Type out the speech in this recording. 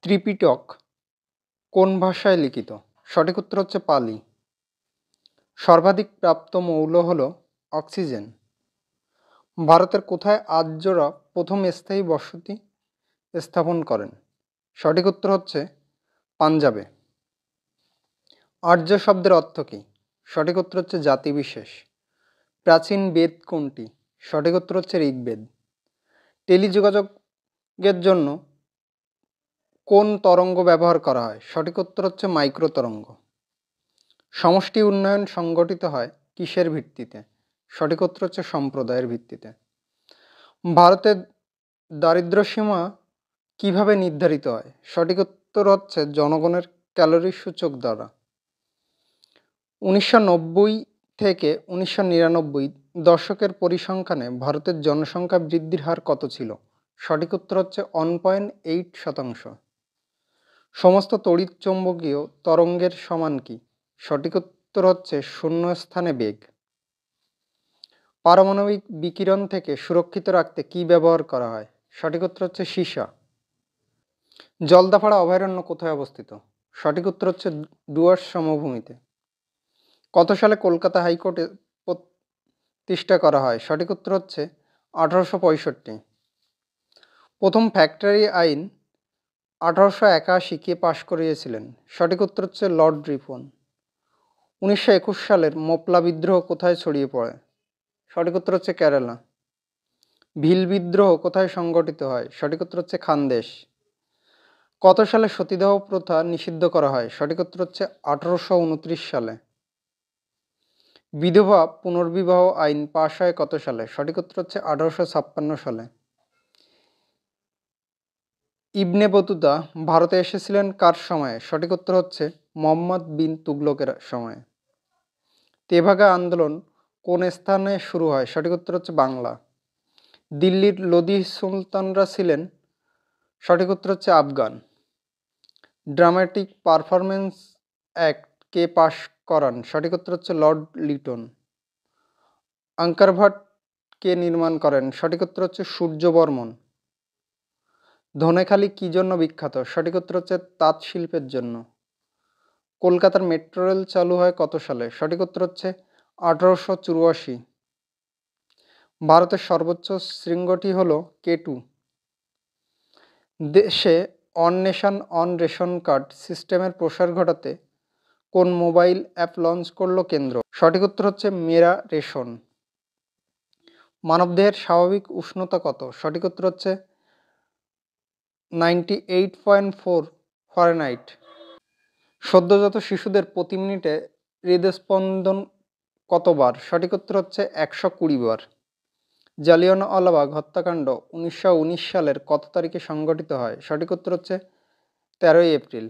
ত্রিপিটক কোন ভাষায় লিখিত? সঠিক উত্তর হচ্ছে পালি। সর্বাধিক প্রাপ্ত মৌল হল অক্সিজেন। ভারতের কোথায় আর্যরা প্রথম স্থায়ী বসতি স্থাপন করেন? সঠিক উত্তর হচ্ছে পাঞ্জাবে। আর্য শব্দের অর্থ কী? সঠিক উত্তর হচ্ছে জাতিবিশেষ। প্রাচীন বেদ কোনটি? সঠিক উত্তর হচ্ছে ঋগ্বেদ। টেলিযোগাযোগের জন্য কোন তরঙ্গ ব্যবহার করা হয়? সঠিক উত্তর হচ্ছে মাইক্রো তরঙ্গ। সমষ্টি উন্নয়ন সংগঠিত হয় কিসের ভিত্তিতে? সঠিক উত্তর হচ্ছে সম্প্রদায়ের ভিত্তিতে। ভারতের দারিদ্র্যসীমা কিভাবে নির্ধারিত হয়? সঠিক উত্তর হচ্ছে জনগণের ক্যালোরি সূচক দ্বারা। 1990 থেকে 1999 দশকের পরিসংখ্যানে ভারতের জনসংখ্যা বৃদ্ধির হার কত ছিল? সঠিক উত্তর হচ্ছে 1.8%। সমস্ত তড়িৎচুম্বকীয় তরঙ্গের সমান কি? সঠিক উত্তর হচ্ছে শূন্যস্থানে বেগ। পারমাণবিক বিকিরণ থেকে সুরক্ষিত রাখতে কি ব্যবহার করা হয়? সঠিক উত্তর হচ্ছে সীসা। জলদাপাড়া অভয়ারণ্য কোথায় অবস্থিত? সঠিক উত্তর হচ্ছে ডুয়ার্স সমভূমিতে। কত সালে কলকাতা হাইকোর্টে প্রতিষ্ঠা করা হয়? সঠিক উত্তর হচ্ছে 1865। প্রথম ফ্যাক্টরি আইন 1881 কে পাশ করিয়েছিলেন? সঠিক উত্তর হচ্ছে লর্ড রিপন। 1921 সালের মোপলা বিদ্রোহ কোথায় ছড়িয়ে পড়ে? সঠিক উত্তর হচ্ছে কেরালা। ভিল বিদ্রোহ কোথায় সংগঠিত হয়? সঠিক উত্তর হচ্ছে খানদেশ। কত সালে সতীদাহ প্রথা নিষিদ্ধ করা হয়? সঠিক উত্তর হচ্ছে 1829 সালে। বিধবা পুনর্বিবাহ আইন পাশ হয় কত সালে? সঠিক উত্তর হচ্ছে 1856 সালে। ইবনে বতুতা ভারতে এসেছিলেন কার সময়ে? সঠিক উত্তর হচ্ছে মোহাম্মদ বিন তুগলকের সময়ে। তেভাগা আন্দোলন কোন স্থানে শুরু হয়? সঠিক উত্তর হচ্ছে বাংলা। দিল্লির লোদি সুলতানরা ছিলেন? সঠিক উত্তর হচ্ছে আফগান। ড্রামাটিক পারফরমেন্স অ্যাক্ট কে পাশ করান? সঠিক উত্তর হচ্ছে লর্ড লিটন। আঙ্কার ভাট কে নির্মাণ করেন? সঠিক উত্তর হচ্ছে সূর্যবর্মন। ধনেখালি কি জন্য বিখ্যাত? সঠিক উত্তর হচ্ছে তাঁত শিল্পের জন্য। কলকাতার মেট্রো রেল চালু হয় কত সালে? সঠিক উত্তর হচ্ছে 1884। ভারতের সর্বোচ্চ শৃঙ্গটি হল K2। দেশে on nation on ration card সিস্টেমের প্রসার ঘটাতে কোন মোবাইল অ্যাপ লঞ্চ করলো কেন্দ্র? সঠিক উত্তর হচ্ছে মেরা রেশন। মানবদেহের স্বাভাবিক উষ্ণতা কত? সঠিক উত্তর হচ্ছে 98.4 ফারেনহাইট। সদ্যজাত শিশুদের প্রতি মিনিটে হৃদস্পন্দন কতবার? সঠিক উত্তর হচ্ছে 120 বার। জালিয়ানওয়ালাবাগ হত্যাকাণ্ড 1919 সালের কত তারিখে সংঘটিত হয়? সঠিক উত্তর হচ্ছে 13 এপ্রিল।